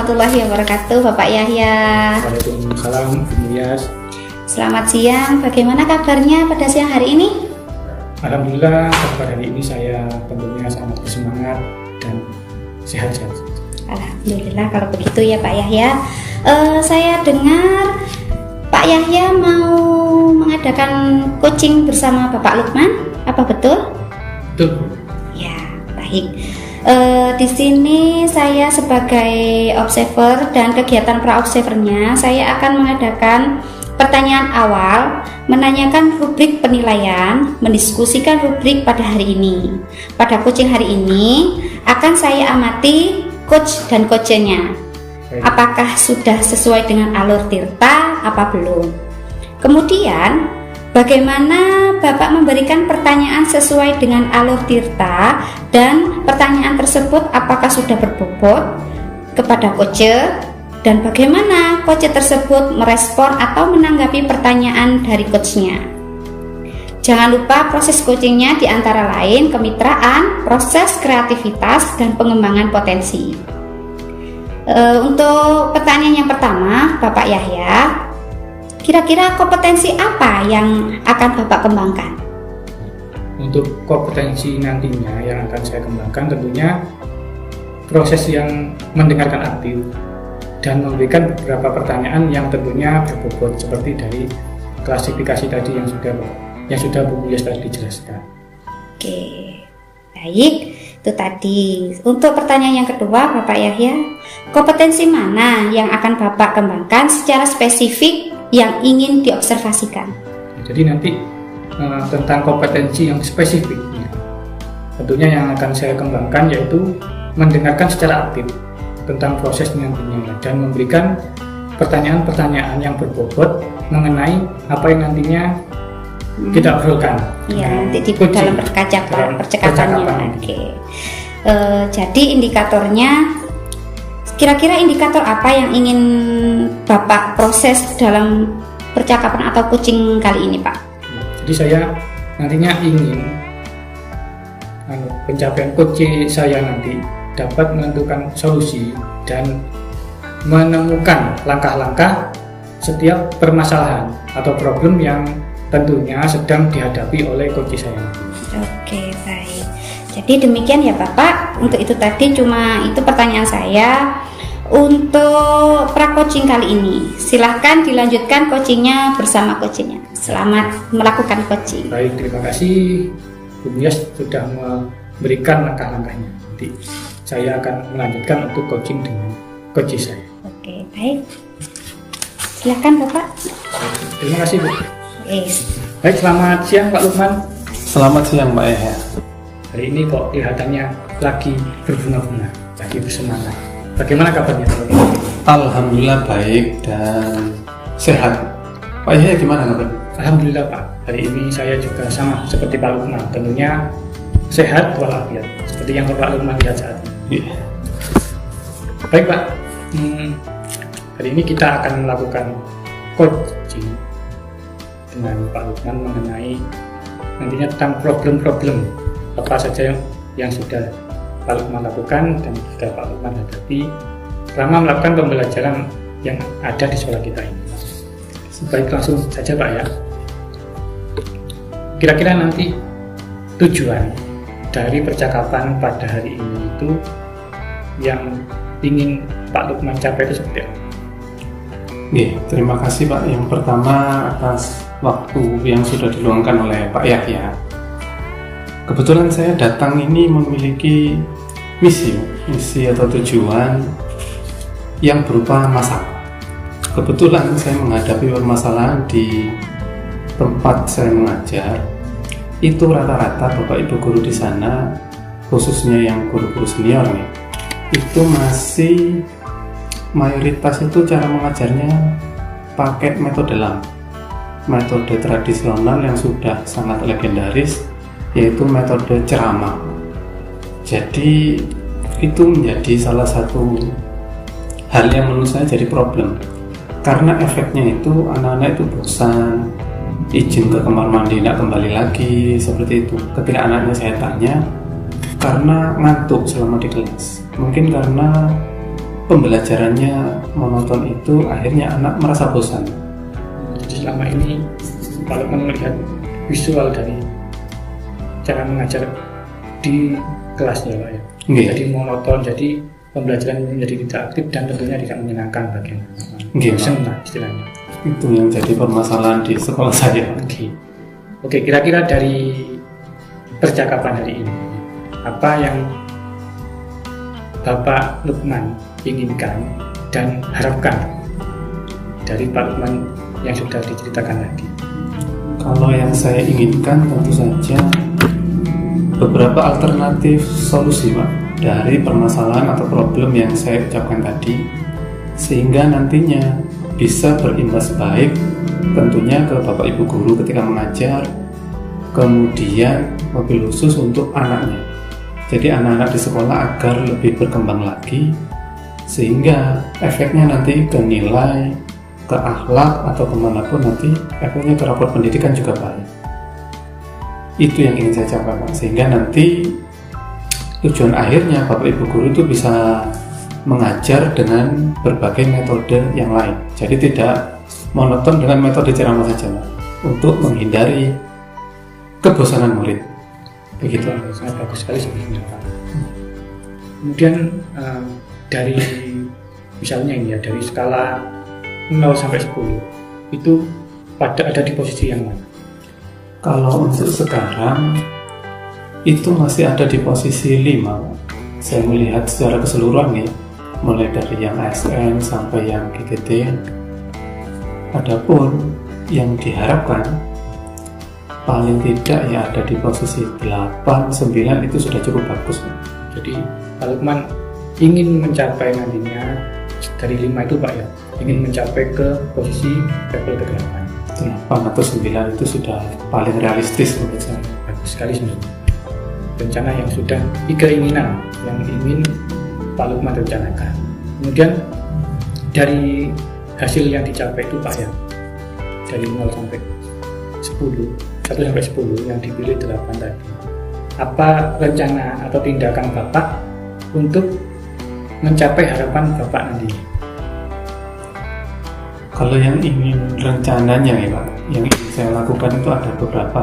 warahmatullahi wabarakatuh, Bapak Yahya. Waalaikumsalam, Bu Yas. Selamat siang, bagaimana kabarnya pada siang hari ini? Alhamdulillah, kabar hari ini saya tentunya sangat bersemangat dan sehat-sehat. Alhamdulillah kalau begitu ya Pak Yahya. Saya dengar Pak Yahya mau mengadakan coaching bersama Bapak Lukman, apa betul? Betul. Ya, baik. Di sini saya sebagai observer dan kegiatan pra-observernya, saya akan mengadakan pertanyaan awal, menanyakan rubrik penilaian, mendiskusikan rubrik pada hari ini. Pada coaching hari ini akan saya amati coach dan coachnya. Apakah sudah sesuai dengan alur tirta apa belum? Kemudian bagaimana Bapak memberikan pertanyaan sesuai dengan alur tirta dan pertanyaan tersebut apakah sudah berbobot kepada coach dan bagaimana coach tersebut merespon atau menanggapi pertanyaan dari coachnya. Jangan lupa proses coachingnya diantara lain kemitraan, proses kreativitas, dan pengembangan potensi. Untuk pertanyaan yang pertama, Bapak Yahya, kira-kira kompetensi apa yang akan Bapak kembangkan? Untuk kompetensi nantinya yang akan saya kembangkan tentunya proses yang mendengarkan aktif dan memberikan beberapa pertanyaan yang tentunya berbobot seperti dari klasifikasi tadi yang sudah Bu Yas tadi dijelaskan. Oke, baik. Itu tadi. Untuk pertanyaan yang kedua, Bapak Yahya, kompetensi mana yang akan Bapak kembangkan secara spesifik yang ingin diobservasikan? Jadi nanti tentang kompetensi yang spesifik, tentunya yang akan saya kembangkan yaitu mendengarkan secara aktif tentang proses nantinya dan memberikan pertanyaan-pertanyaan yang berbobot mengenai apa yang nantinya kita obrolkan. Iya, nanti di dalam percakapannya. Oke. Jadi indikatornya, kira-kira indikator apa yang ingin Bapak proses dalam percakapan atau coaching kali ini, Pak? Jadi saya nantinya ingin pencapaian coaching saya nanti dapat menentukan solusi dan menemukan langkah-langkah setiap permasalahan atau problem yang tentunya sedang dihadapi oleh coach saya. Oke, baik. Jadi demikian ya Bapak. Untuk itu tadi cuma itu pertanyaan saya untuk pra-coaching kali ini. Silahkan dilanjutkan coachingnya bersama coachnya. Selamat melakukan coaching. Baik, terima kasih Bu Yas sudah memberikan langkah-langkahnya. Nanti saya akan melanjutkan untuk coaching dengan coach saya. Oke, baik. Silakan Bapak. Terima kasih Bu. Yes. Baik, selamat siang Pak Lukman. Selamat siang Pak Yahya. Hari ini kok kelihatannya lagi berbunga-bunga, lagi bersemangat. Bagaimana kabarnya Pak Lukman? Alhamdulillah baik dan sehat. Pak Yahya gimana kabar? Alhamdulillah Pak. Hari ini saya juga sama seperti Pak Lukman, tentunya sehat walafiat seperti yang Pak Lukman lihat saat ini. Iya. Baik Pak. Hari ini kita akan melakukan coaching dengan Pak Lukman mengenai nantinya tentang problem-problem apa saja yang sudah Pak Lukman lakukan dan sudah Pak Lukman hadapi selama melakukan pembelajaran yang ada di sekolah kita ini. Baik, langsung saja Pak ya. Kira-kira nanti tujuan dari percakapan pada hari ini itu yang ingin Pak Lukman capai itu seperti apa? Terima kasih Pak. Yang pertama atas waktu yang sudah diluangkan oleh Pak Yahya. Kebetulan saya datang ini memiliki misi atau tujuan yang berupa masalah. Kebetulan saya menghadapi permasalahan di tempat saya mengajar. Itu rata-rata Bapak Ibu guru di sana, khususnya yang guru-guru senior nih, itu masih mayoritas itu cara mengajarnya pakai metode lama, metode tradisional yang sudah sangat legendaris, yaitu metode ceramah. Jadi itu menjadi salah satu hal yang menurut saya jadi problem, karena efeknya itu anak-anak itu bosan, izin ke kamar mandi tidak kembali lagi, seperti itu. Ketika anaknya saya tanya, karena ngantuk selama di kelas, mungkin karena pembelajarannya monoton itu akhirnya anak merasa bosan. Jadi selama ini Pak Lukman melihat visual dari cara mengajar di kelasnya Pak ya. Jadi monoton, jadi pembelajaran menjadi tidak aktif dan tentunya tidak menyenangkan bagi anak. Bosan lah istilahnya. Itu yang jadi permasalahan di sekolah saya. Oke, kira-kira dari percakapan hari ini, apa yang Bapak Lukman inginkan dan harapkan dari Pak Lukman yang sudah diceritakan tadi? Kalau yang saya inginkan tentu saja beberapa alternatif solusi Pak dari permasalahan atau problem yang saya ucapkan tadi, sehingga nantinya bisa berimbas baik tentunya ke Bapak Ibu guru ketika mengajar, kemudian mobil khusus untuk anaknya. Jadi anak-anak di sekolah agar lebih berkembang lagi, sehingga efeknya nanti ke nilai, ke akhlak atau kemanapun nanti efeknya ke rapor pendidikan juga baik. Itu yang ingin saya capai Pak, sehingga nanti tujuan akhirnya Bapak Ibu guru itu bisa mengajar dengan berbagai metode yang lain. Jadi tidak monoton dengan metode ceramah saja Pak, untuk menghindari kebosanan murid. Begitu. Sangat bagus sekali sebenarnya Pak. Kemudian dari misalnya ini ya, dari skala 0 sampai 10 itu ada di posisi yang mana? Kalau untuk sekarang itu masih ada di posisi 5. Saya melihat secara keseluruhan ya, mulai dari yang ASN sampai yang GGT. Adapun yang diharapkan paling tidak ya ada di posisi 8, 9 itu sudah cukup bagus. Jadi Pak Lukman ingin mencapai nantinya dari 5 itu Pak ya, ingin mencapai ke posisi level ke-8 atau 9 itu sudah paling realistis menurut saya. Bagus sekali sebenarnya. Rencana yang sudah, keinginan yang ingin Pak Lukman rencanakan. Kemudian dari hasil yang dicapai itu Pak ya, dari 0 sampai 10, 1 sampai 10 yang dipilih 8 tadi, apa rencana atau tindakan Bapak untuk mencapai harapan Bapak nanti? Kalau yang ingin rencananya ya Pak, yang ingin saya lakukan itu ada beberapa.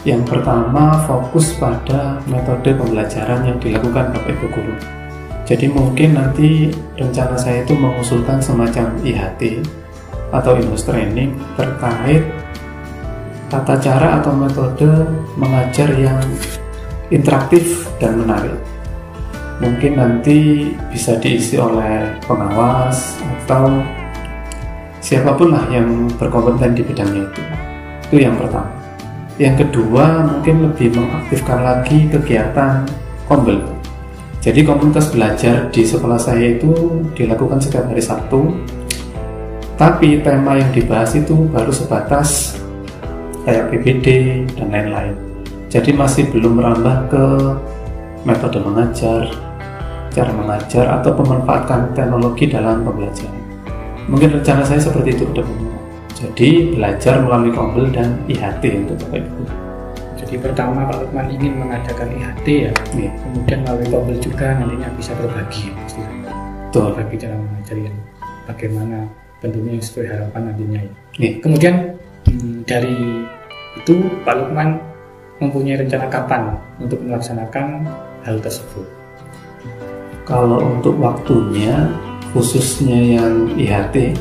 Yang pertama, fokus pada metode pembelajaran yang dilakukan Bapak Ibu guru. Jadi mungkin nanti rencana saya itu mengusulkan semacam IHT atau in-house training terkait tata cara atau metode mengajar yang interaktif dan menarik. Mungkin nanti bisa diisi oleh pengawas atau siapapun lah yang berkompeten di bidangnya itu. Itu yang pertama. Yang kedua, mungkin lebih mengaktifkan lagi kegiatan kombel. Jadi komunitas belajar di sekolah saya itu dilakukan setiap hari Sabtu, tapi tema yang dibahas itu baru sebatas kayak PPD dan lain-lain. Jadi masih belum merambah ke metode mengajar, cara mengajar atau memanfaatkan teknologi dalam pembelajaran. Mungkin rencana saya seperti itu ke depannya. Jadi belajar melalui kombel dan IHT untuk Bapak Ibu. Jadi pertama Pak Lukman ingin mengadakan IHT ya, kemudian melalui kombel juga nantinya bisa berbagi, berbagi cara mengajar yang bagaimana tentunya sesuai harapan nantinya ya. Kemudian dari itu Pak Lukman mempunyai rencana kapan untuk melaksanakan hal tersebut? Kalau untuk waktunya, khususnya yang IHT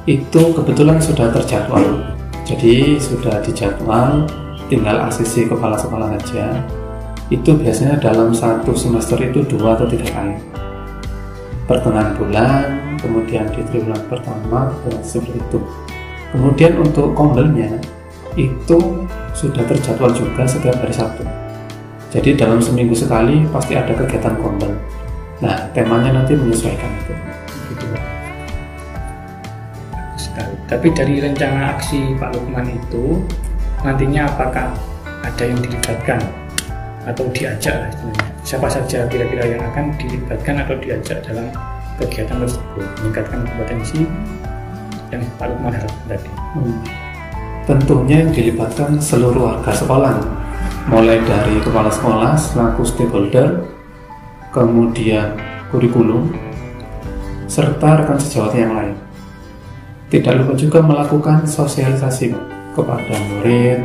itu kebetulan sudah terjadwal. Jadi sudah dijadwal, tinggal asisi kepala sekolah saja. Itu biasanya dalam satu semester itu 2 atau 3 kali. Pertengahan bulan, kemudian di triwulan pertama, dan seperti itu. Kemudian untuk kombelnya itu sudah terjadwal juga setiap hari Sabtu. Jadi dalam seminggu sekali pasti ada kegiatan kombel. Nah, temanya nanti menyesuaikan itu. Gitu. Tapi dari rencana aksi Pak Lukman itu nantinya apakah ada yang dilibatkan atau diajak siapa saja kira-kira yang akan dilibatkan atau diajak dalam kegiatan tersebut meningkatkan kompetensi yang Pak Lukman harapkan tadi? Tentunya yang dilibatkan seluruh warga sekolah, mulai dari kepala sekolah selaku stakeholder, kemudian kurikulum, serta rekan sejawat yang lain. Tidak lupa juga melakukan sosialisasi kepada murid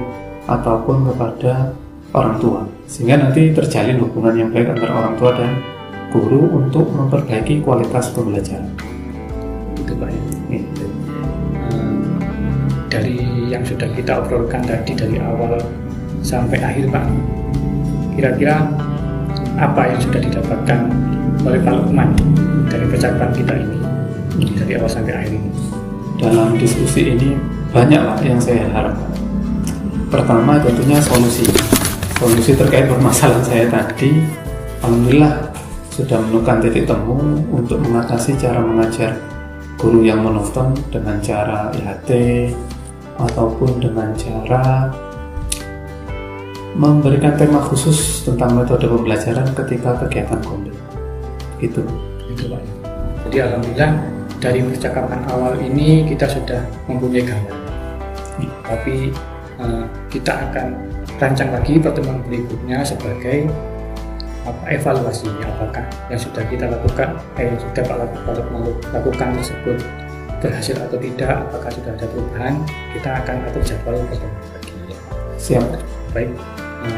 ataupun kepada orang tua, sehingga nanti terjalin hubungan yang baik antara orang tua dan guru untuk memperbaiki kualitas pembelajaran. Itu Pak. Dari yang sudah kita obrolkan tadi dari awal sampai akhir Pak, kira-kira apa yang sudah didapatkan oleh Pak Lukman dari percakapan kita ini dari awal sampai akhir ini? Dalam diskusi ini banyak Pak yang saya harapkan. Pertama tentunya solusi terkait permasalahan saya tadi. Alhamdulillah sudah menemukan titik temu untuk mengatasi cara mengajar guru yang monoton dengan cara IHT ataupun dengan cara memberikan tema khusus tentang metode pembelajaran ketika kegiatan kondil. Itu Pak. Jadi alhamdulillah dari percakapan awal ini kita sudah mempunyai gambar. Tapi kita akan rancang lagi pertemuan berikutnya sebagai evaluasi apakah yang sudah kita lakukan, yang sudah Pak lakukan tersebut berhasil atau tidak, apakah sudah ada perubahan. Kita akan atur jadwal pertemuan lagi. siap. Baik,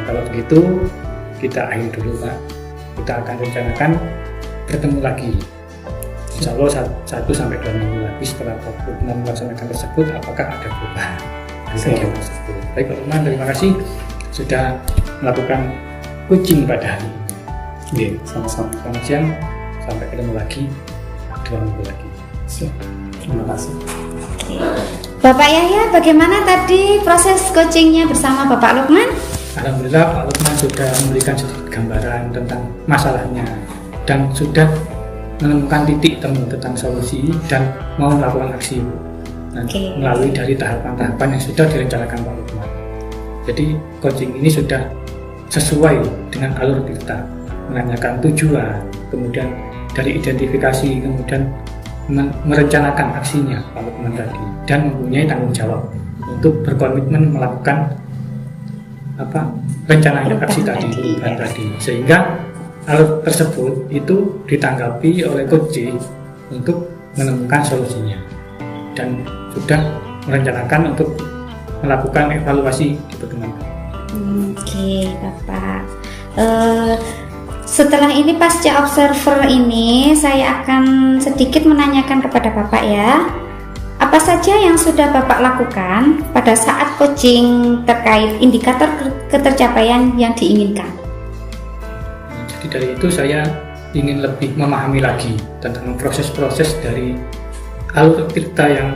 kalau begitu kita akhiri dulu Pak. Kita akan rencanakan bertemu lagi. Insya Allah 1-2 minggu lagi setelah pertemuan melaksanakan tersebut, apakah ada perubahan kegiatan tersebut. Baik Pak Lukman, terima kasih sudah melakukan coaching pada hari ini. Sama-sama. Selamat siang, sampai ketemu lagi 2 minggu lagi. Siap. Terima kasih. Bapak Yahya, bagaimana tadi proses coachingnya bersama Bapak Lukman? Alhamdulillah Pak Lukman sudah memberikan sedikit gambaran tentang masalahnya dan sudah menemukan titik temu tentang solusi dan mau melakukan aksi melalui dari tahapan-tahapan yang sudah direncanakan Pak Lukman. Jadi coaching ini sudah sesuai dengan alur kita, menanyakan tujuan, kemudian dari identifikasi, kemudian merencanakan aksinya Pak Lukman tadi, dan mempunyai tanggung jawab untuk berkomitmen melakukan rencananya aksi tadi, perubahan tadi, sehingga alur tersebut itu ditanggapi oleh Coach J untuk menemukan solusinya dan sudah merencanakan untuk melakukan evaluasi di pertemuan. Oke, Bapak. Setelah ini pasca observer ini saya akan sedikit menanyakan kepada Bapak ya. Apa saja yang sudah Bapak lakukan pada saat coaching terkait indikator ketercapaian yang diinginkan? Jadi dari itu saya ingin lebih memahami lagi tentang proses-proses dari alur cerita yang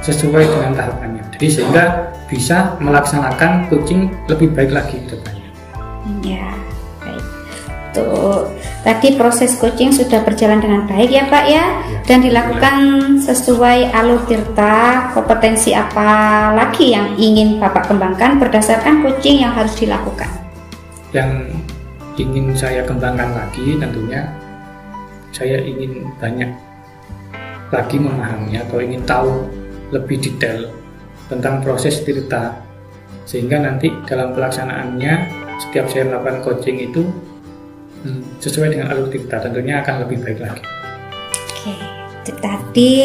sesuai dengan tahapannya. Jadi sehingga bisa melaksanakan coaching lebih baik lagi ke depannya. Ya, baik. Tuh, tadi proses coaching sudah berjalan dengan baik ya Pak ya, dan dilakukan sesuai alur tirta. Kompetensi apa lagi yang ingin Bapak kembangkan berdasarkan coaching yang harus dilakukan? Yang ingin saya kembangkan lagi tentunya saya ingin banyak lagi memahami atau ingin tahu lebih detail tentang proses tirta, sehingga nanti dalam pelaksanaannya setiap saya melakukan coaching itu sesuai dengan alur tirta, tentunya akan lebih baik lagi. Oke, tadi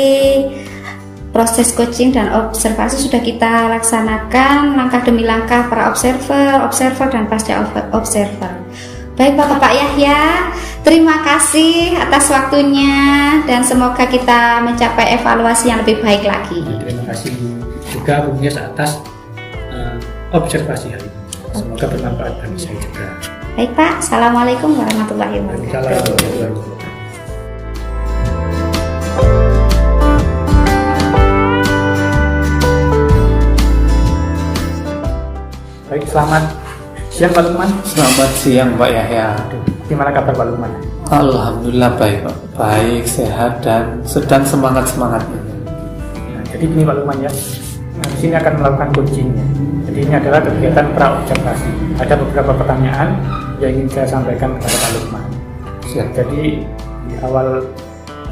proses coaching dan observasi sudah kita laksanakan langkah demi langkah para observer dan pasca observer. Baik Bapak Yahya, terima kasih atas waktunya dan semoga kita mencapai evaluasi yang lebih baik lagi. Terima kasih juga Bu Nias atas observasi hari ini. Semoga bermanfaat bagi saya juga. Baik Pak, Assalamualaikum warahmatullahi wabarakatuh. Baik, selamat siang Pak Lukman. Selamat siang Pak Yahya. Gimana kabar Pak Lukman? Alhamdulillah baik Pak. Baik, sehat dan sedang semangat-semangatnya. Nah, jadi ini Pak Lukman ya, di sini akan melakukan coaching ya. Jadi ini adalah kegiatan pra-observasi. Ada beberapa pertanyaan yang ingin saya sampaikan kepada Pak Lukman. Jadi di awal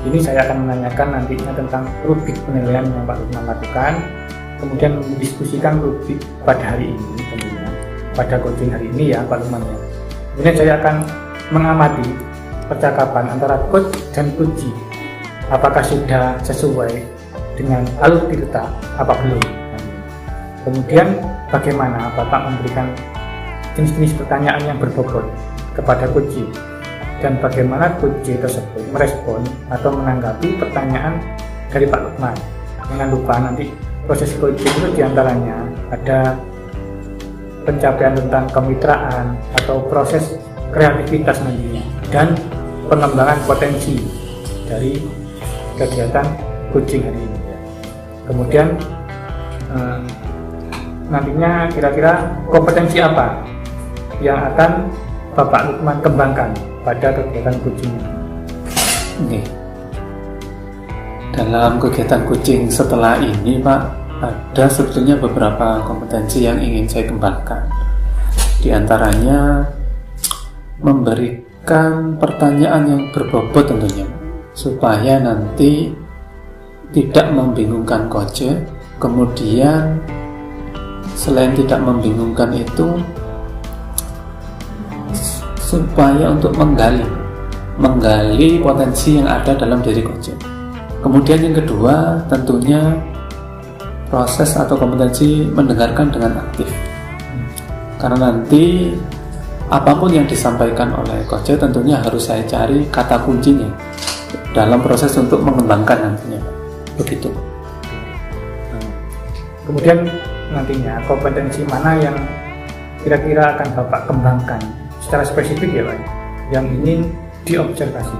ini saya akan menanyakan nantinya tentang rubrik penilaian yang Pak Lukman lakukan, kemudian mendiskusikan rubrik pada hari ini tentunya, pada coaching hari ini ya Pak Lukman ya. Kemudian saya akan mengamati percakapan antara coach dan kunci, apakah sudah sesuai dengan alur cerita apa belum. Kemudian bagaimana Bapak memberikan jenis-jenis pertanyaan yang berbobot kepada kunci, dan bagaimana kunci tersebut merespon atau menanggapi pertanyaan dari Pak Lukman. Jangan lupa nanti proses coaching itu diantaranya ada pencapaian tentang kemitraan atau proses kreativitas nantinya, dan pengembangan potensi dari kegiatan coaching hari ini. Kemudian nantinya kira-kira kompetensi apa yang akan Bapak Lukman kembangkan pada kegiatan coaching ini? Oke. Dalam kegiatan coaching setelah ini Pak, ada sebetulnya beberapa kompetensi yang ingin saya kembangkan. Di antaranya memberikan pertanyaan yang berbobot tentunya, supaya nanti tidak membingungkan coach. Kemudian selain tidak membingungkan itu, supaya untuk menggali potensi yang ada dalam diri coach. Kemudian yang kedua tentunya proses atau kompetensi mendengarkan dengan aktif, karena nanti apapun yang disampaikan oleh coach tentunya harus saya cari kata kuncinya dalam proses untuk mengembangkan nantinya, begitu. Kemudian nantinya kompetensi mana yang kira-kira akan Bapak kembangkan secara spesifik ya Pak, yang ingin diobservasi?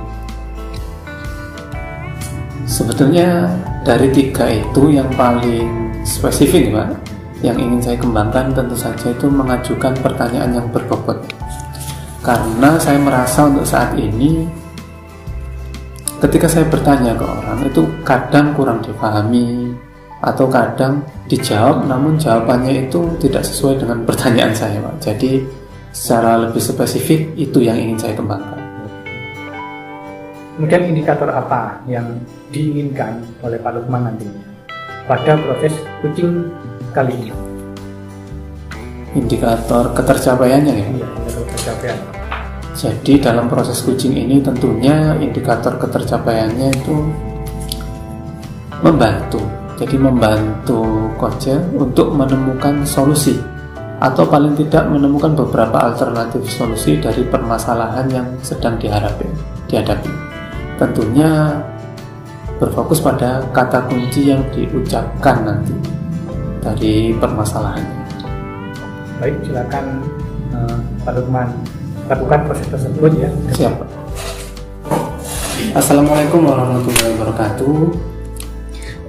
Sebetulnya dari 3 itu yang paling spesifik Pak, yang ingin saya kembangkan tentu saja itu mengajukan pertanyaan yang berbobot. Karena saya merasa untuk saat ini ketika saya bertanya ke orang itu kadang kurang dipahami, atau kadang dijawab namun jawabannya itu tidak sesuai dengan pertanyaan saya Pak. Jadi secara lebih spesifik itu yang ingin saya kembangkan. Kemudian indikator apa yang diinginkan oleh Pak Lukman nantinya pada proses coaching kali ini? Indikator ketercapaiannya ya? Iya, indikator ketercapaian. Jadi dalam proses coaching ini tentunya indikator ketercapaiannya itu membantu. Jadi membantu coach untuk menemukan solusi, atau paling tidak menemukan beberapa alternatif solusi dari permasalahan yang sedang dihadapi. Tentunya berfokus pada kata kunci yang diucapkan nanti dari permasalahannya. Baik, silakan Pak Lukman lakukan proses tersebut ya. Siap. Assalamualaikum warahmatullahi wabarakatuh.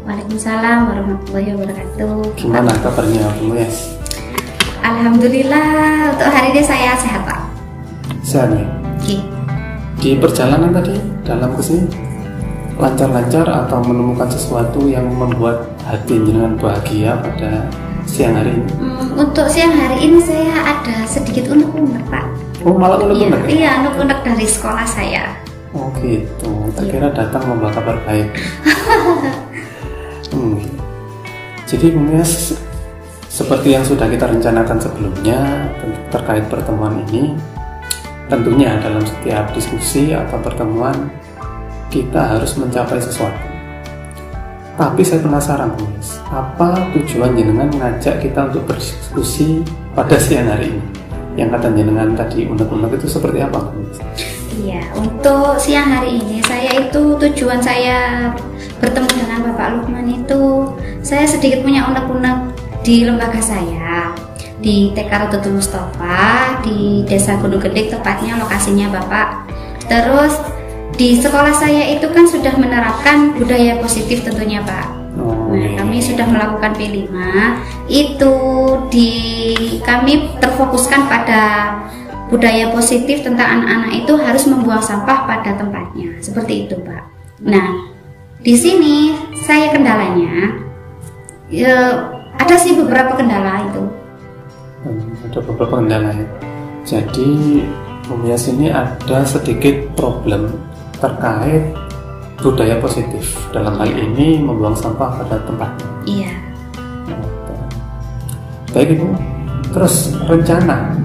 Waalaikumsalam warahmatullahi wabarakatuh. Gimana kabarnya Bu Yes? Alhamdulillah, untuk hari ini saya sehat Pak. Sehat ya? Oke. Di perjalanan tadi dalam kesini lancar-lancar atau menemukan sesuatu yang membuat hati jenengan bahagia pada siang hari ini? Untuk siang hari ini saya ada sedikit unek-unek Pak. Oh, malah unek-unek? Iya, unek-unek dari sekolah saya. Oh gitu, tak kira datang membawa kabar baik. Jadi Mas, seperti yang sudah kita rencanakan sebelumnya terkait pertemuan ini, tentunya dalam setiap diskusi atau pertemuan kita harus mencapai sesuatu. Tapi saya penasaran Mas, apa tujuan jenengan mengajak kita untuk berdiskusi pada siang hari ini? Yang kata jenengan tadi unek-unek itu seperti apa Mas? Iya, untuk siang hari ini tujuan saya bertemu dengan Bapak Lukman itu, saya sedikit punya unek-unek di lembaga saya di TK Rodotul Mustafa di Desa Gunung Gede, tepatnya lokasinya Bapak. Terus di sekolah saya itu kan sudah menerapkan budaya positif tentunya Pak. Kami sudah melakukan P5 itu kami terfokuskan pada budaya positif tentang anak-anak itu harus membuang sampah pada tempatnya, seperti itu Pak. Nah, di sini saya kendalanya ada sih beberapa kendala itu. Ada beberapa kendala ya. Jadi Bumias ini ada sedikit problem terkait budaya positif, dalam hal ini membuang sampah pada tempatnya. Iya. Baik Ibu, terus rencana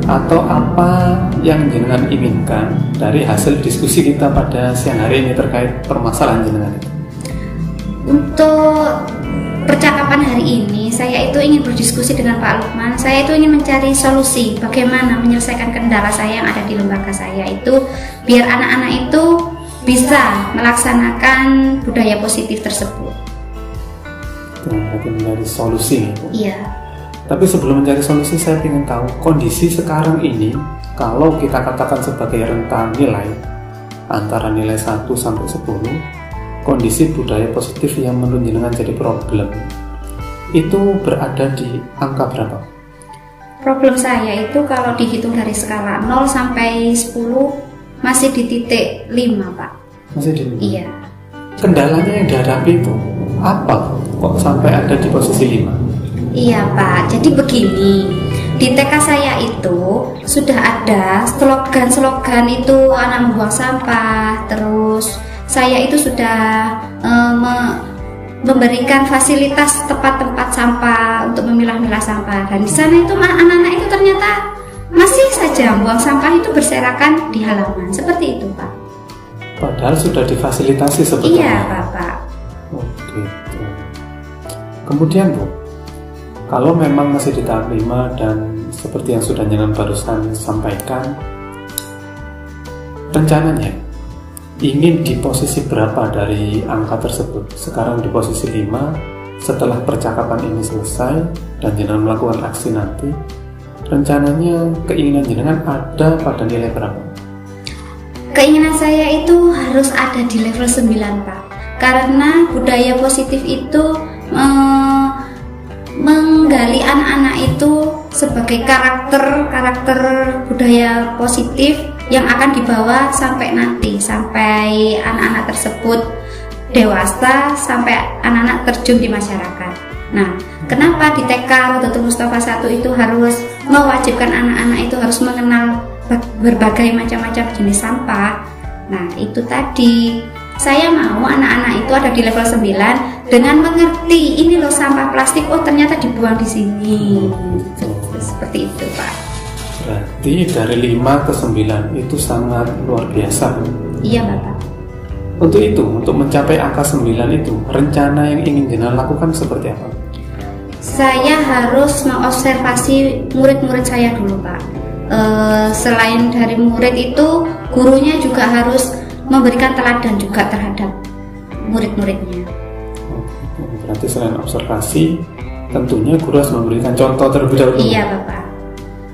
atau apa yang jenengan inginkan dari hasil diskusi kita pada siang hari ini terkait permasalahan jenengan itu? Untuk percakapan hari ini, saya itu ingin berdiskusi dengan Pak Lukman. Saya itu ingin mencari solusi bagaimana menyelesaikan kendala saya yang ada di lembaga saya itu, biar anak-anak itu bisa melaksanakan budaya positif tersebut. Berarti mencari solusi. Iya. Tapi sebelum mencari solusi, saya ingin tahu kondisi sekarang ini, kalau kita katakan sebagai rentang nilai antara nilai 1 sampai 10, kondisi budaya positif yang menurut jenengan jadi problem itu berada di angka berapa? Problem saya itu kalau dihitung dari skala 0 sampai 10 masih di titik 5, Pak. Masih di 5? Iya. Kendalanya yang dihadapi itu apa? Kok sampai ada di posisi 5? Iya, Pak. Jadi begini, di TK saya itu sudah ada slogan-slogan itu anak membuang sampah, terus saya itu sudah memberikan fasilitas tempat-tempat sampah untuk memilah-milah sampah, dan di sana itu anak-anak itu ternyata masih saja buang sampah itu berserakan di halaman seperti itu, Pak. Padahal sudah difasilitasi sebetulnya. Iya, Bapak. Oh, gitu. Kemudian Bu, kalau memang masih di tahap 5 dan seperti yang sudah jenengan barusan sampaikan, rencananya ingin di posisi berapa dari angka tersebut? Sekarang di posisi 5, setelah percakapan ini selesai dan jenengan melakukan aksi nanti, rencananya keinginan jenengan ada pada nilai berapa? Keinginan saya itu harus ada di level 9, Pak. Karena budaya positif itu menggali anak-anak itu sebagai karakter budaya positif yang akan dibawa sampai nanti, sampai anak-anak tersebut dewasa, sampai anak-anak terjun di masyarakat. Nah, kenapa di TK Rodotul Mustafa 1 itu harus mewajibkan anak-anak itu harus mengenal berbagai macam-macam jenis sampah? Nah, itu tadi saya mau anak-anak itu ada di level 9 dengan mengerti ini loh sampah plastik, oh ternyata dibuang di sini. Seperti itu, Pak. Berarti dari 5 ke 9 itu sangat luar biasa. Iya, Bapak. Untuk itu, untuk mencapai angka 9 itu, rencana yang ingin jenengan lakukan seperti apa? Saya harus mengobservasi murid-murid saya dulu, Pak. Selain dari murid itu, gurunya juga harus memberikan teladan juga terhadap murid-muridnya. Berarti selain observasi, tentunya guru harus memberikan contoh terlebih dahulu. Iya, Bapak.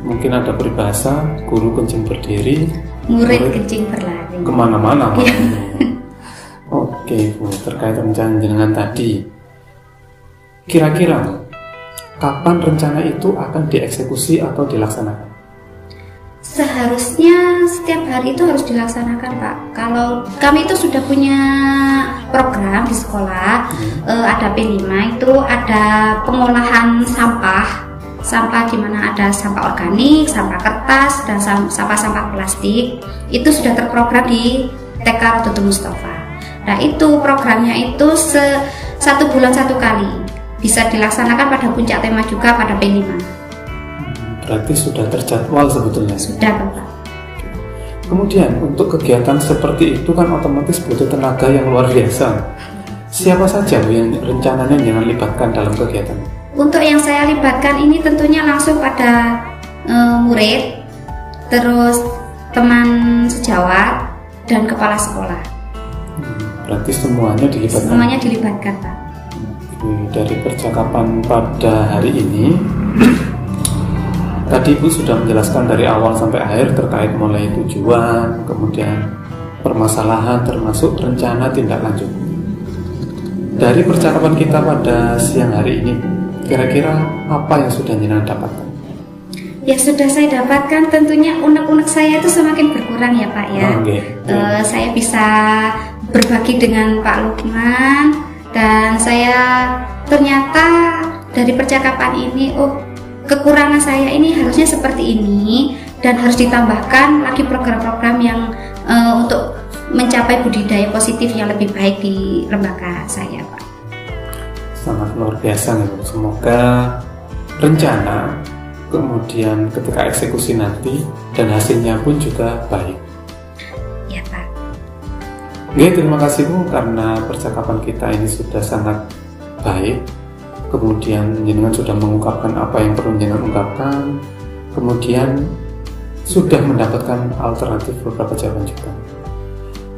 Mungkin ada peribahasa, guru kencing berdiri, murid kencing berlari. Kemana-mana. Oke, Bu, terkait rencana jenengan tadi, kira-kira kapan rencana itu akan dieksekusi atau dilaksanakan? Seharusnya setiap hari itu harus dilaksanakan, Pak. Kalau kami itu sudah punya program di sekolah, ada P5 itu ada pengolahan sampah di mana ada sampah organik, sampah kertas, dan sampah-sampah plastik. Itu sudah terprogram di TK Rodotul Mustafa. Nah, itu programnya itu 1 bulan 1 kali. Bisa dilaksanakan pada puncak tema juga pada P5. Berarti sudah terjadwal sebetulnya. Sudah, Bapak. Kemudian untuk kegiatan seperti itu kan otomatis butuh tenaga yang luar biasa. Siapa saja yang rencananya jangan libatkan dalam kegiatan? Untuk yang saya libatkan ini tentunya langsung pada murid, terus teman sejawat, dan kepala sekolah. Berarti semuanya dilibatkan? Semuanya dilibatkan, Pak. Dari percakapan pada hari ini, tadi Ibu sudah menjelaskan dari awal sampai akhir terkait mulai tujuan, kemudian permasalahan, termasuk rencana tindak lanjut. Dari percakapan kita pada siang hari ini, kira-kira apa yang sudah jenengan dapatkan? Ya, sudah saya dapatkan tentunya unek-unek saya itu semakin berkurang ya, Pak ya. Saya bisa berbagi dengan Pak Lukman, dan saya ternyata dari percakapan ini, kekurangan saya ini harusnya seperti ini, dan harus ditambahkan lagi program-program yang untuk mencapai budidaya positif yang lebih baik di lembaga saya, Pak. Sangat luar biasa nih, Bu. Semoga rencana kemudian ketika eksekusi nanti, dan hasilnya pun juga baik. Ya Pak. Oke, terima kasih Bu, karena percakapan kita ini sudah sangat baik. Kemudian jenengan sudah mengungkapkan apa yang perlu jenengan ungkapkan, kemudian sudah mendapatkan alternatif beberapa jawaban juga.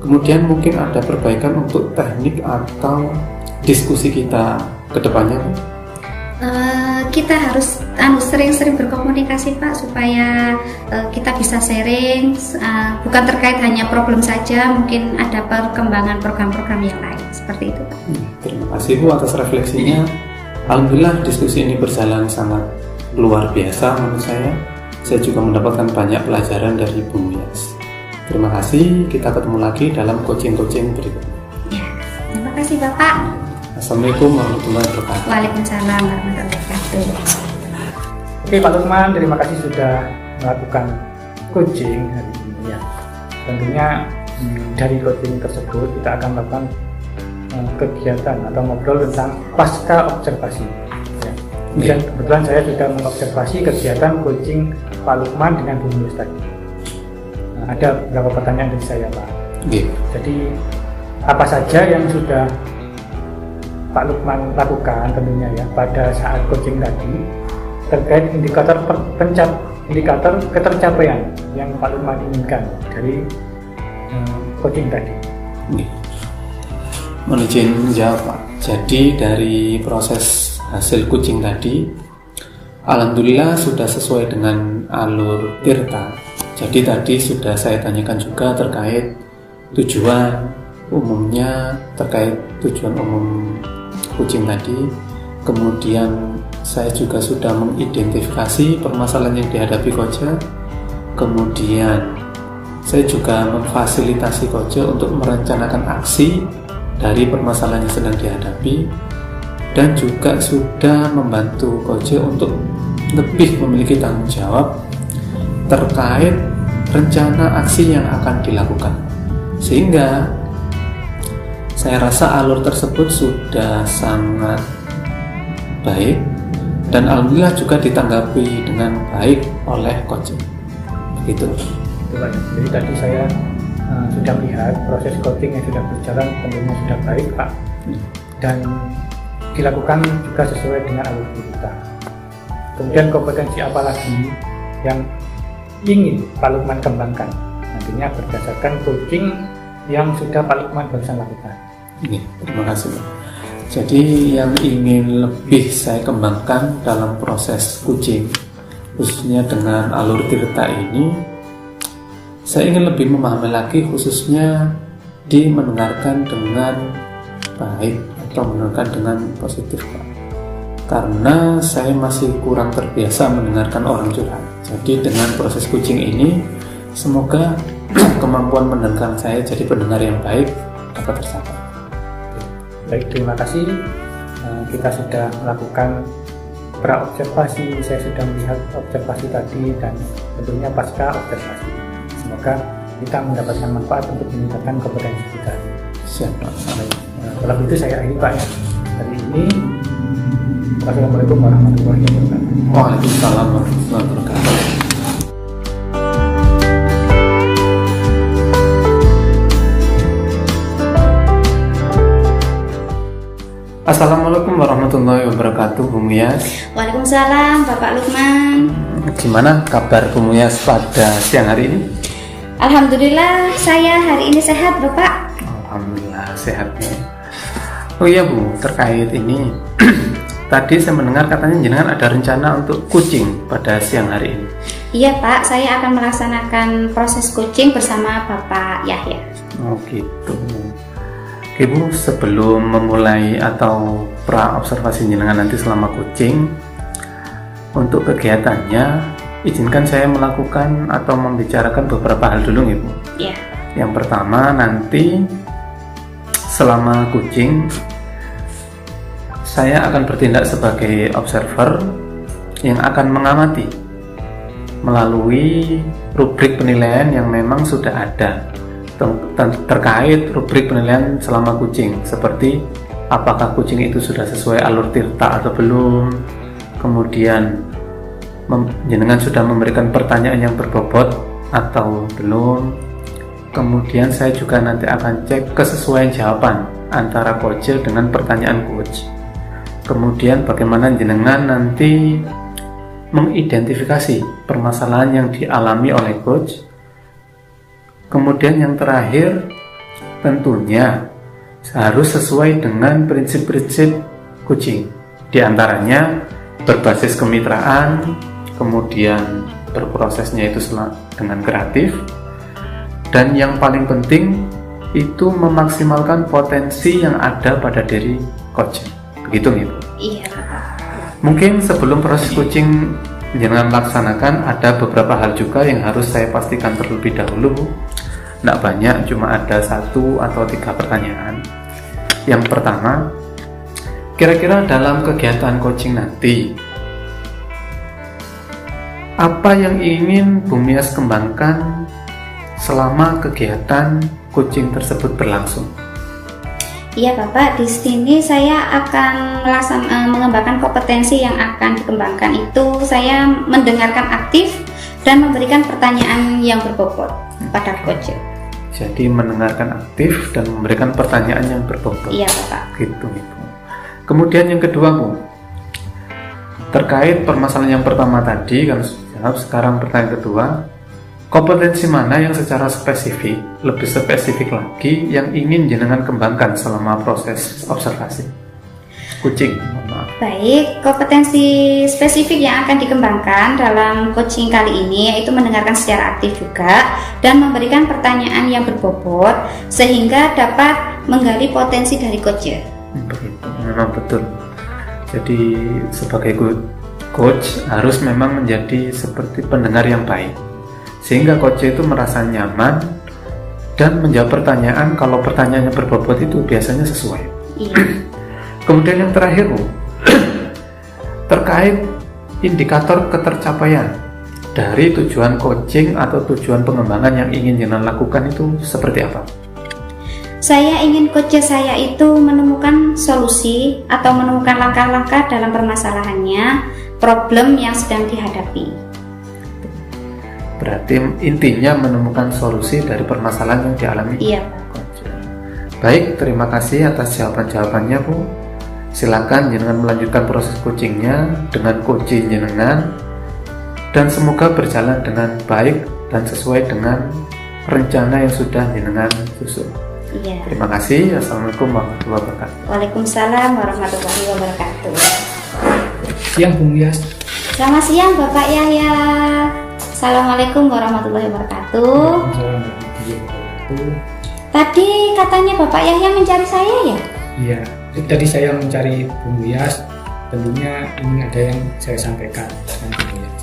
Kemudian mungkin ada perbaikan untuk teknik atau diskusi kita ke depannya. Kita harus sering-sering berkomunikasi Pak, supaya kita bisa sharing, bukan terkait hanya problem saja, mungkin ada perkembangan program-program yang lain, seperti itu Pak. Terima kasih Bu atas refleksinya. Alhamdulillah diskusi ini berjalan sangat luar biasa menurut saya. Saya juga mendapatkan banyak pelajaran dari Bu Muyas. Terima kasih, kita ketemu lagi dalam coaching-coaching berikutnya. Ya, terima kasih Bapak. Assalamualaikum warahmatullahi wabarakatuh. Waalaikumsalam warahmatullahi wabarakatuh. Oke Pak Lukman, terima kasih sudah melakukan coaching hari ini ya. Tentunya dari coaching tersebut kita akan melakukan kegiatan atau ngobrol tentang pasca observasi ya. Dan kebetulan saya sudah mengobservasi kegiatan coaching Pak Lukman dengan Bu Muyas tadi. Ada beberapa pertanyaan dari saya Pak. Jadi apa saja yang sudah Pak Lukman lakukan tentunya ya pada saat coaching tadi terkait indikator ketercapaian yang Pak Lukman inginkan dari coaching tadi. Mohon izin menjawab Pak. Jadi dari proses hasil coaching tadi, alhamdulillah sudah sesuai dengan alur Tirta. Jadi tadi sudah saya tanyakan juga terkait tujuan umumnya, terkait tujuan umum coaching tadi. Kemudian saya juga sudah mengidentifikasi permasalahan yang dihadapi Koja. Kemudian saya juga memfasilitasi Koja untuk merencanakan aksi dari permasalahan yang sedang dihadapi, dan juga sudah membantu Koja untuk lebih memiliki tanggung jawab terkait rencana aksi yang akan dilakukan. Sehingga saya rasa alur tersebut sudah sangat baik dan alhamdulillah juga ditanggapi dengan baik oleh Koja. Begitu. Jadi tadi saya sudah melihat proses coaching yang sudah berjalan tentunya sudah baik Pak, dan dilakukan juga sesuai dengan alur kita. Kemudian kompetensi apa lagi yang ingin Pak Lukman kembangkan nantinya berdasarkan coaching yang sudah Pak Lukman barusan lakukan. Terima kasih Pak. Jadi yang ingin lebih saya kembangkan dalam proses coaching, khususnya dengan alur Tirta ini, saya ingin lebih memahami lagi, khususnya di mendengarkan dengan baik atau mendengarkan dengan positif Pak. Karena saya masih kurang terbiasa mendengarkan orang curhat. Jadi dengan proses coaching ini, semoga kemampuan mendengarkan saya jadi pendengar yang baik dapat tercapai. Baik, terima kasih. Kita sudah melakukan pra-observasi, saya sudah melihat observasi tadi dan tentunya pasca observasi. Semoga kita mendapatkan manfaat untuk meningkatkan kompetensi kita. Siap. Kalau itu saya akhiri Pak ya. Hari ini Wassalamualaikum warahmatullahi wabarakatuh. Waalaikumsalam warahmatullahi wabarakatuh. Assalamualaikum warahmatullahi wabarakatuh, Bu Muyas. Waalaikumsalam Bapak Lukman. Gimana kabar Bu Muyas pada siang hari ini? Alhamdulillah saya hari ini sehat Bapak. Alhamdulillah sehat. Oh iya Bu, terkait ini tadi saya mendengar katanya jenengan ada rencana untuk coaching pada siang hari ini. Iya Pak, saya akan melaksanakan proses coaching bersama Bapak Yahya. Oh gitu. Oke Bu, sebelum memulai atau pra-observasi jenengan nanti selama coaching, untuk kegiatannya izinkan saya melakukan atau membicarakan beberapa hal dulu Ibu. Iya. Yang pertama, nanti selama coaching saya akan bertindak sebagai observer yang akan mengamati melalui rubrik penilaian yang memang sudah ada terkait rubrik penilaian selama coaching, seperti apakah coaching itu sudah sesuai alur Tirta atau belum, kemudian jenengan sudah memberikan pertanyaan yang berbobot atau belum. Kemudian saya juga nanti akan cek kesesuaian jawaban antara coach dengan pertanyaan coach. Kemudian bagaimana jenengan nanti mengidentifikasi permasalahan yang dialami oleh coach. Kemudian yang terakhir, tentunya harus sesuai dengan prinsip-prinsip coaching. Di antaranya berbasis kemitraan, kemudian berprosesnya itu dengan kreatif, dan yang paling penting itu memaksimalkan potensi yang ada pada diri coach. Begitu gitu. Iya. Mungkin sebelum proses coaching jangan laksanakan, ada beberapa hal juga yang harus saya pastikan terlebih dahulu. Tidak banyak, cuma ada 1 atau 3 pertanyaan. Yang pertama, kira-kira dalam kegiatan coaching nanti, apa yang ingin Bu Mias kembangkan selama kegiatan coaching tersebut berlangsung? Iya Bapak, di sini saya akan mengembangkan kompetensi yang akan dikembangkan itu saya mendengarkan aktif dan memberikan pertanyaan yang berbobot pada coach. Jadi mendengarkan aktif dan memberikan pertanyaan yang berbobot. Iya Bapak. Gitu Ibu. Kemudian yang kedua Bu, terkait permasalahan yang pertama tadi kan sudah jawab, sekarang pertanyaan kedua, kompetensi mana yang secara spesifik, lebih spesifik lagi yang ingin jenengan kembangkan selama proses observasi coaching? Baik, kompetensi spesifik yang akan dikembangkan dalam coaching kali ini yaitu mendengarkan secara aktif juga dan memberikan pertanyaan yang berbobot sehingga dapat menggali potensi dari coach. Begitu, memang betul. Jadi sebagai coach harus memang menjadi seperti pendengar yang baik, sehingga coach itu merasa nyaman dan menjawab pertanyaan. Kalau pertanyaannya berbobot itu biasanya sesuai. Iya. Kemudian yang terakhir Bu, terkait indikator ketercapaian dari tujuan coaching atau tujuan pengembangan yang ingin jenengan lakukan itu seperti apa? Saya ingin coach saya itu menemukan solusi atau menemukan langkah-langkah dalam permasalahannya, problem yang sedang dihadapi. Berarti intinya menemukan solusi dari permasalahan yang dialami. Iya. Baik, terima kasih atas jawaban-jawabannya Bu. Silakan jenengan melanjutkan proses coachingnya dengan coaching jenengan, dan semoga berjalan dengan baik dan sesuai dengan rencana yang sudah jenengan susun. Iya. Terima kasih. Assalamualaikum warahmatullahi wabarakatuh. Waalaikumsalam warahmatullahi wabarakatuh. Siang Bung Mias. Selamat siang Bapak Yahya. Assalamualaikum warahmatullahi wabarakatuh. Waalaikumsalam warahmatullahi wabarakatuh. Tadi katanya Bapak Yahya mencari saya ya? Iya, tadi saya mencari Bung Mias. Tentunya ini ada yang saya sampaikan dengan Bung Mias.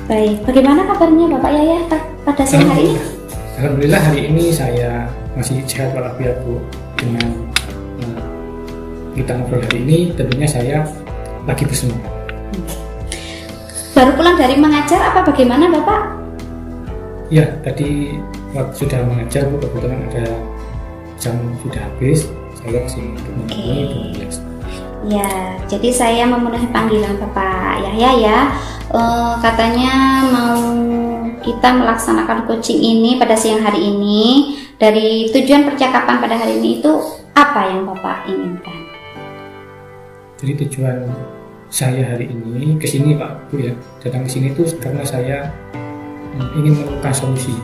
Baik, bagaimana kabarnya Bapak Yahya pada siang hari ini? Alhamdulillah hari ini saya masih sehat walafiat Bu. Dengan kita ngobrol hari ini tentunya saya lagi bersemangat. Baru pulang dari mengajar apa bagaimana Bapak? Ya, tadi waktu sudah mengajar Bu, kebetulan ada jam sudah habis, saya kesini untuk menemui Bung Mias. Ya, jadi saya memenuhi panggilan Bapak Yahya ya. Katanya mau kita melaksanakan coaching ini pada siang hari ini. Dari tujuan percakapan pada hari ini itu apa yang Bapak inginkan? Jadi tujuan saya hari ini kesini Pak Bu ya, datang ke sini itu karena saya ingin menemukan solusi.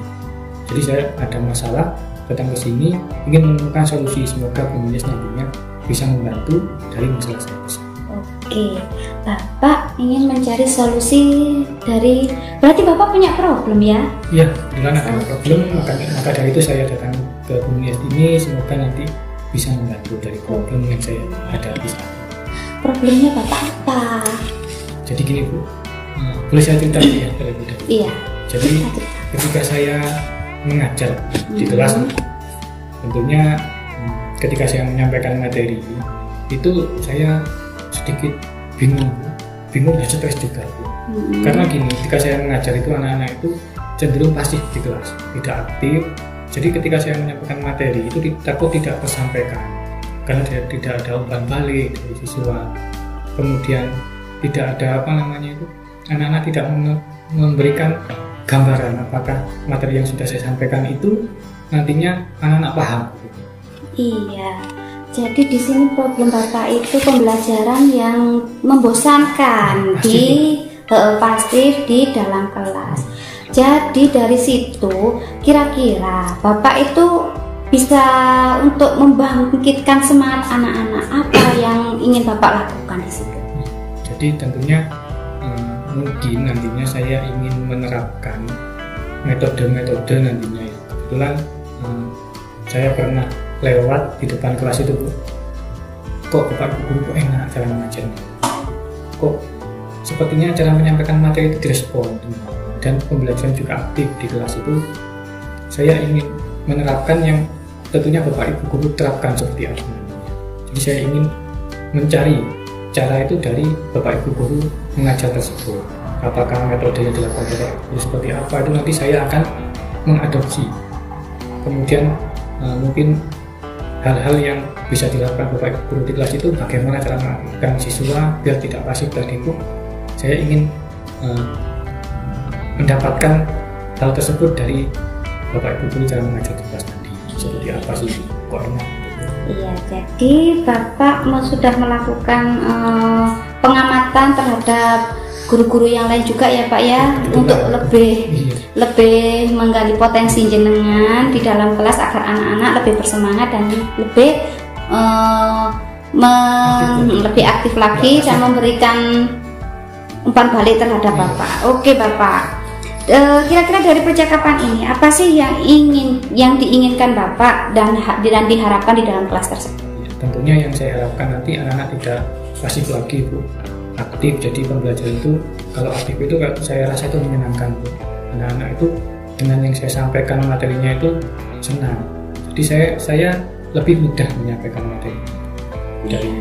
Jadi saya ada masalah, datang ke sini ingin menemukan solusi. Semoga Bung Mias nantinya bisa membantu dari masalah saya. Oke, Bapak ingin mencari solusi dari, berarti Bapak punya problem ya? Iya, kebetulan ada problem, maka dari itu saya datang ke Bung Mias ini, semoga nanti bisa membantu dari problem yang saya hadapi saat ini. Problemnya Bapak apa? Jadi gini Bu, boleh saya cerita ya terlebih dahulu? Iya. Jadi ketika saya mengajar di kelas, tentunya ketika saya menyampaikan materi itu saya sedikit bingung dan stres juga Bu. Karena gini, ketika saya mengajar itu anak-anak itu cenderung pasif di kelas, tidak aktif. Jadi ketika saya menyampaikan materi itu takut tidak tersampaikan karena tidak ada umpan balik dari siswa, kemudian tidak ada anak-anak tidak memberikan gambaran apakah materi yang sudah saya sampaikan itu nantinya anak-anak paham. Iya. Jadi di sini problem Bapak itu pembelajaran yang membosankan pasif di dalam kelas. Jadi dari situ kira-kira Bapak itu bisa untuk membangkitkan semangat anak-anak, apa yang ingin Bapak lakukan di situ? Jadi tentunya mungkin nantinya saya ingin menerapkan metode-metode nantinya ya. Kebetulan saya pernah lewat di depan kelas itu, Bu. Kok Bapak Guru kok enak cara mengajarnya, kok sepertinya cara menyampaikan materi itu direspon dan pembelajaran juga aktif di kelas itu. Saya ingin menerapkan yang tentunya Bapak Ibu Guru terapkan seperti apa. Jadi saya ingin mencari cara itu dari Bapak Ibu Guru mengajar tersebut. Apakah metodenya dilakukan seperti apa, itu nanti saya akan mengadopsi. Kemudian mungkin hal-hal yang bisa dilakukan Bapak Ibu Guru di kelas itu bagaimana cara mengajarkan siswa biar tidak pasif dan ikut. Saya ingin mendapatkan hal tersebut dari Bapak Ibu Guru cara mengajar di kelas nanti. Seperti apa sih kok enak? Iya, jadi Bapak sudah melakukan pengamatan terhadap guru-guru yang lain juga ya Pak ya, untuk lebih menggali potensi jenengan di dalam kelas agar anak-anak lebih bersemangat dan lebih lebih aktif lagi dan memberikan umpan balik terhadap Bapak. Oke Bapak. Kira-kira dari percakapan ini apa sih yang diinginkan Bapak dan diharapkan di dalam kelas tersebut? Ya, tentunya yang saya harapkan nanti anak-anak tidak pasif lagi, Bu, aktif. Jadi pembelajaran itu kalau aktif itu saya rasa itu menyenangkan, Bu. Anak-anak itu dengan yang saya sampaikan materinya itu senang. Jadi saya lebih mudah menyampaikan materi dari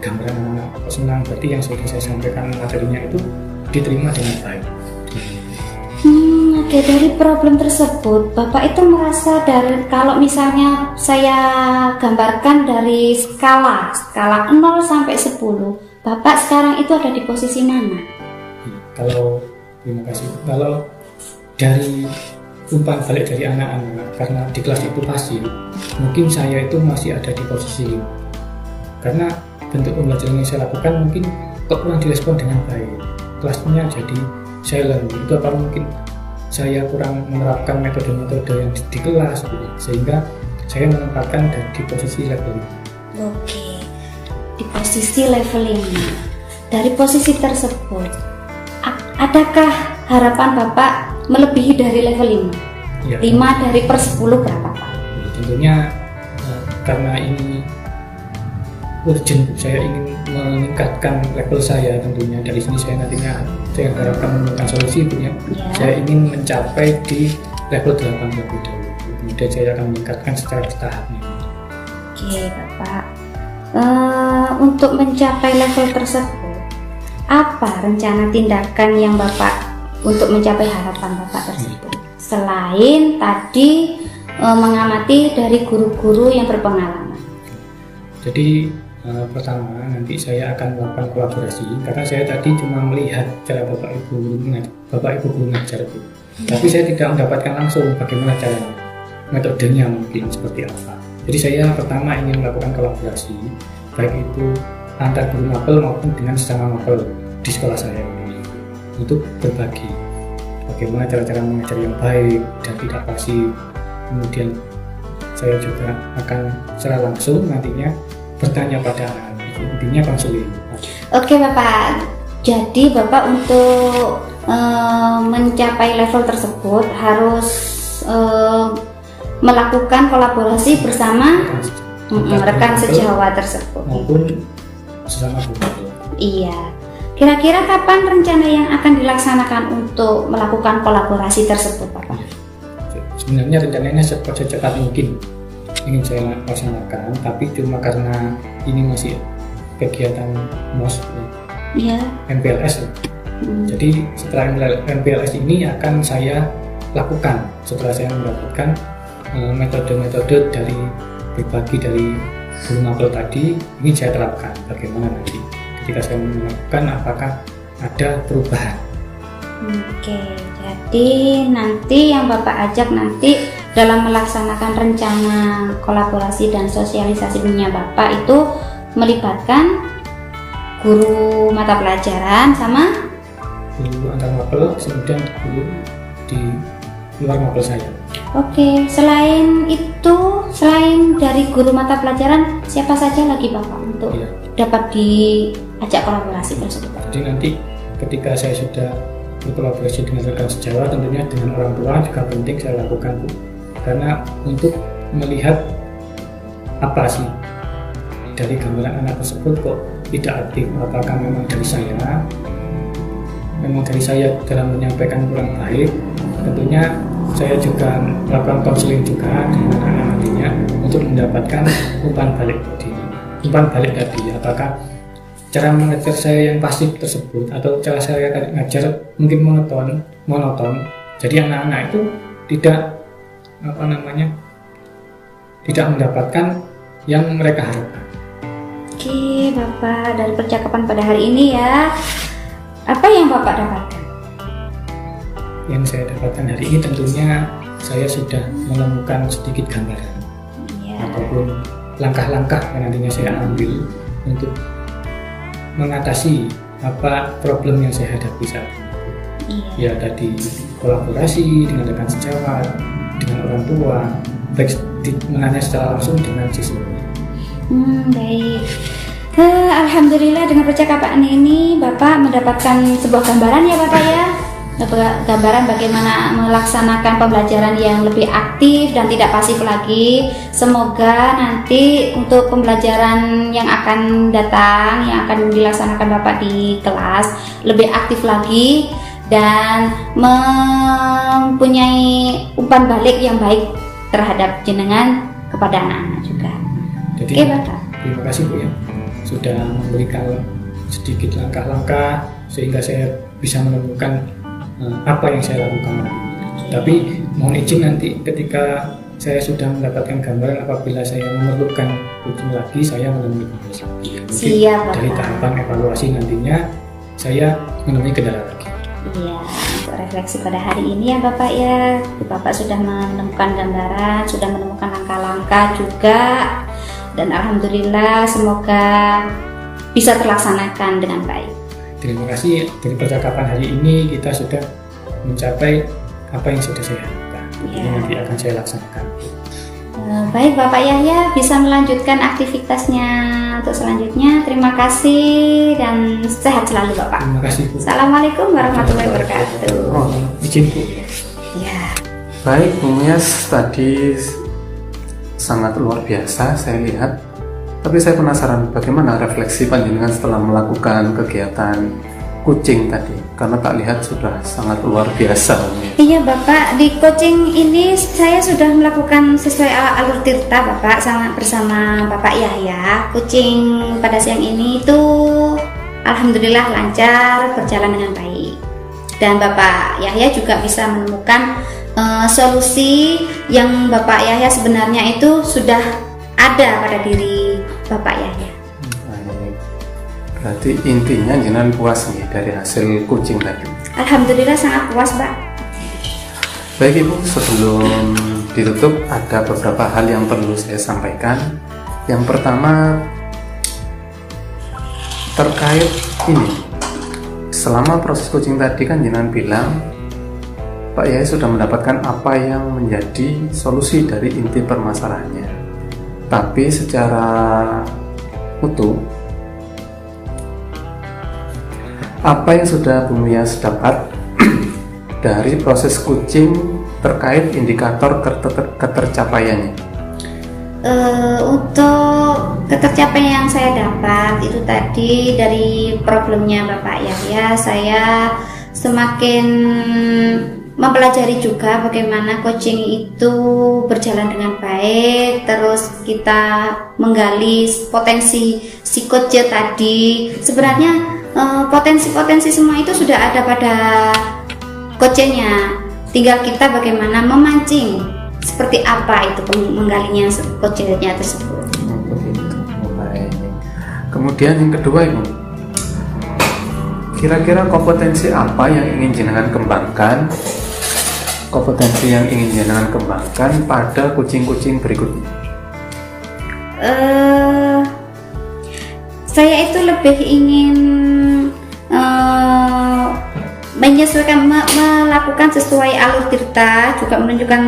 gambaran anak-anak senang. Berarti yang sudah saya sampaikan materinya itu diterima dengan baik. Oke, dari problem tersebut Bapak itu merasa kalau misalnya saya gambarkan dari skala 0 sampai 10, Bapak sekarang itu ada di posisi mana? Terima kasih. Kalau dari umpan balik dari anak-anak karena di kelas itu pasif, mungkin saya itu masih ada di posisi 5. Karena bentuk pembelajaran yang saya lakukan mungkin kok kurang direspon dengan baik. Kelasnya jadi silent. Itu apa mungkin saya kurang menerapkan metode-metode yang di kelas, sehingga saya menempatkan di posisi level 5. Oke, di posisi level 5. Dari posisi tersebut, adakah harapan Bapak melebihi dari level 5? Ya. 5 dari per 10 berapa Pak? Ya, tentunya karena ini urgent, saya ingin meningkatkan level saya. Tentunya dari sini saya nantinya saya harapkan menemukan solusi, ya. Saya ingin mencapai di level 8 terlebih dahulu, kemudian saya akan meningkatkan secara bertahap. Oke Bapak, untuk mencapai level tersebut apa rencana tindakan yang Bapak untuk mencapai harapan Bapak tersebut, selain tadi mengamati dari guru-guru yang berpengalaman? Jadi pertama nanti saya akan melakukan kolaborasi, karena saya tadi cuma melihat cara Bapak Ibu Guru mengajar itu, tapi saya tidak mendapatkan langsung bagaimana caranya, metodenya mungkin seperti apa. Jadi saya pertama ingin melakukan kolaborasi, baik itu antar guru mapel maupun dengan sesama mapel di sekolah saya ini, untuk berbagi bagaimana cara-cara mengajar yang baik dan tidak pasif. Kemudian saya juga akan secara langsung nantinya bertanya pada anak-anak, intinya konseling. Oke Bapak, jadi Bapak untuk mencapai level tersebut harus melakukan kolaborasi bersama rekan sejawat tersebut maupun sesama guru. Iya. Kira-kira kapan rencana yang akan dilaksanakan untuk melakukan kolaborasi tersebut Bapak? Sebenarnya rencananya secepat mungkin ingin saya laksanakan, tapi cuma karena ini masih kegiatan MOS ya, MPLS. Jadi setelah MPLS ini akan saya lakukan setelah saya mendapatkan metode-metode dari berbagi dari guru mapel tadi, ingin saya terapkan bagaimana nanti ketika saya melakukan apakah ada perubahan Oke, jadi nanti yang Bapak ajak nanti dalam melaksanakan rencana kolaborasi dan sosialisasi dunia Bapak itu melibatkan guru mata pelajaran sama guru antar mapel, kemudian guru di luar mapel saya. Oke, selain itu, selain dari guru mata pelajaran, siapa saja lagi Bapak untuk Iya. dapat diajak kolaborasi tersebut? Jadi nanti ketika saya sudah berkolaborasi dengan rekan sejawat, tentunya dengan orang tua juga penting saya lakukan, Bu. Karena untuk melihat apa sih dari gambaran anak tersebut kok tidak aktif, apakah memang dari saya dalam menyampaikan kurang baik. Tentunya saya juga melakukan konseling juga dengan anak-anak nantinya untuk mendapatkan umpan balik tadi, apakah cara mengajar saya yang pasif tersebut atau cara saya mengajar mungkin monoton, jadi anak-anak itu tidak mendapatkan yang mereka harapkan. Oke Bapak, dari percakapan pada hari ini ya, apa yang Bapak dapatkan? Yang saya dapatkan hari ini tentunya saya sudah menemukan sedikit gambaran ataupun langkah-langkah yang nantinya saya ambil untuk mengatasi apa problem yang saya hadapi saat ini. Ya tadi kolaborasi dengan rekan sejawat, dengan orang tua, baik menanya secara langsung dengan siswa. Baik. Alhamdulillah dengan percakapan ini Bapak mendapatkan sebuah gambaran ya Bapak ya, gambaran bagaimana melaksanakan pembelajaran yang lebih aktif dan tidak pasif lagi. Semoga nanti untuk pembelajaran yang akan datang, yang akan dilaksanakan Bapak di kelas lebih aktif lagi dan mempunyai umpan balik yang baik terhadap jenengan kepada anak-anak juga. Jadi, oke Bapak. Terima kasih Bu ya, sudah memberikan sedikit langkah-langkah sehingga saya bisa menemukan apa yang saya lakukan. Tapi mohon izin nanti ketika saya sudah mendapatkan gambaran, apabila saya memerlukan coaching lagi, saya menemui kendala lagi. Siap Bapak. Dari tahapan evaluasi nantinya saya menemui kendala lagi. Iya, untuk refleksi pada hari ini ya Bapak ya, Bapak sudah menemukan gambaran, sudah menemukan langkah-langkah juga, dan alhamdulillah semoga bisa terlaksanakan dengan baik. Terima kasih, dari percakapan hari ini kita sudah mencapai apa yang sudah saya harapkan. Ini nanti akan saya laksanakan. Baik Bapak Yahya, bisa melanjutkan aktivitasnya untuk selanjutnya. Terima kasih dan sehat selalu Bapak. Terima kasih Bu. Assalamualaikum warahmatullahi wabarakatuh. Izin Bu. Ya. Baik, Bu Mias tadi sangat luar biasa saya lihat. Tapi saya penasaran bagaimana refleksi panjenengan setelah melakukan kegiatan coaching tadi, karena tak lihat sudah sangat luar biasa. Iya Bapak, di coaching ini saya sudah melakukan sesuai alur tirta Bapak bersama Bapak Yahya. Coaching pada siang ini itu alhamdulillah lancar, berjalan dengan baik. Dan Bapak Yahya juga bisa menemukan solusi yang Bapak Yahya sebenarnya itu sudah ada pada diri Bapak Yahya. Berarti intinya jenengan puas nih dari hasil coaching tadi. Alhamdulillah sangat puas Pak. Baik Ibu, sebelum ditutup ada beberapa hal yang perlu saya sampaikan. Yang pertama terkait ini, selama proses coaching tadi kan jenengan bilang Pak Yahya sudah mendapatkan apa yang menjadi solusi dari inti permasalahannya. Tapi secara utuh, apa yang sudah Bu Mias dapat dari proses coaching terkait indikator ketercapaiannya? Untuk ketercapaian yang saya dapat itu tadi dari problemnya Bapak Yahya, saya semakin mempelajari juga bagaimana coaching itu berjalan dengan baik. Terus kita menggali potensi si coach tadi. Sebenarnya potensi-potensi semua itu sudah ada pada coachnya. Tinggal kita bagaimana memancing seperti apa itu menggalinya coachnya tersebut. Begitu. Baik. Kemudian yang kedua Ibu, kira-kira kompetensi apa yang ingin jenengan kembangkan? Kompetensi yang ingin jenengan kembangkan pada kucing-kucing berikutnya. Saya itu lebih ingin menyesuaikan, melakukan sesuai alur tirta, juga menunjukkan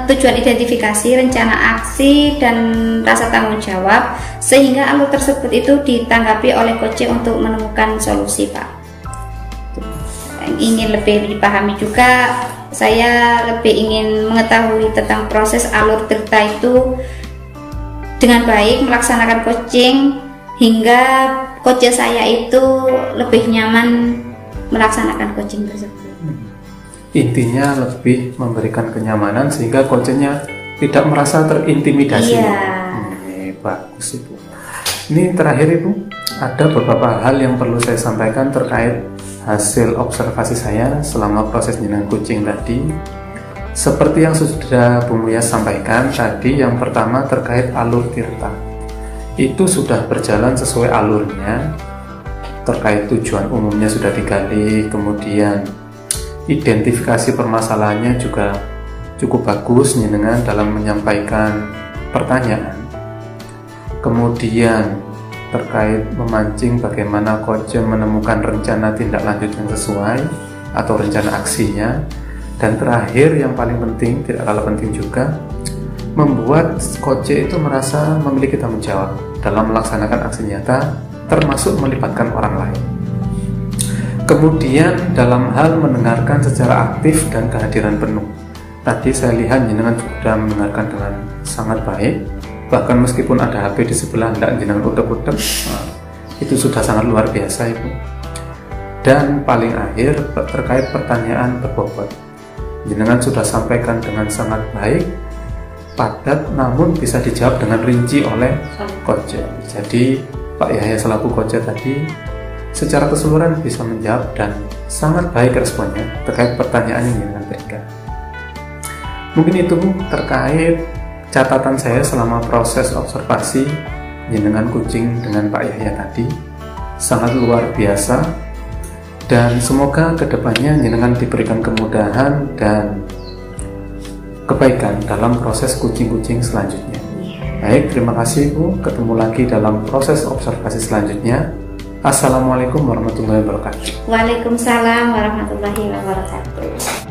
tujuan identifikasi, rencana aksi, dan rasa tanggung jawab, sehingga alur tersebut itu ditanggapi oleh kucing untuk menemukan solusi, Pak. Ingin lebih dipahami juga, saya lebih ingin mengetahui tentang proses alur tirta itu dengan baik, melaksanakan coaching hingga coach saya itu lebih nyaman melaksanakan coaching tersebut. Intinya lebih memberikan kenyamanan sehingga coachnya tidak merasa terintimidasi. Iya. Bagus Ibu. Ini terakhir Ibu, ada beberapa hal yang perlu saya sampaikan terkait hasil observasi saya selama proses jenengan kucing tadi. Seperti yang sudah Bu Muya sampaikan tadi, yang pertama terkait alur tirta. Itu sudah berjalan sesuai alurnya. Terkait tujuan umumnya sudah digali, kemudian identifikasi permasalahannya juga cukup bagus jenengan dalam menyampaikan pertanyaan. Kemudian terkait memancing bagaimana coach menemukan rencana tindak lanjut yang sesuai atau rencana aksinya. Dan terakhir yang paling penting, tidak kalah penting juga, membuat coach itu merasa memiliki tanggung jawab dalam melaksanakan aksi nyata, termasuk melibatkan orang lain. Kemudian dalam hal mendengarkan secara aktif dan kehadiran penuh. Tadi saya lihat jenengan sudah mendengarkan dengan sangat baik, bahkan meskipun ada HP di sebelah hendak jenengan utek-utek, itu sudah sangat luar biasa Ibu. Dan paling akhir terkait pertanyaan berbobot, jenengan sudah sampaikan dengan sangat baik, padat, namun bisa dijawab dengan rinci oleh coach. Jadi Pak Yahya selaku coach tadi secara keseluruhan bisa menjawab dan sangat baik responnya terkait pertanyaan yang jenengan berikan. Mungkin itu terkait catatan saya selama proses observasi jenengan kucing dengan Pak Yahya tadi. Sangat luar biasa, dan semoga kedepannya jenengan diberikan kemudahan dan kebaikan dalam proses kucing-kucing selanjutnya. Baik, terima kasih Bu. Ketemu lagi dalam proses observasi selanjutnya. Assalamualaikum warahmatullahi wabarakatuh. Waalaikumsalam warahmatullahi wabarakatuh.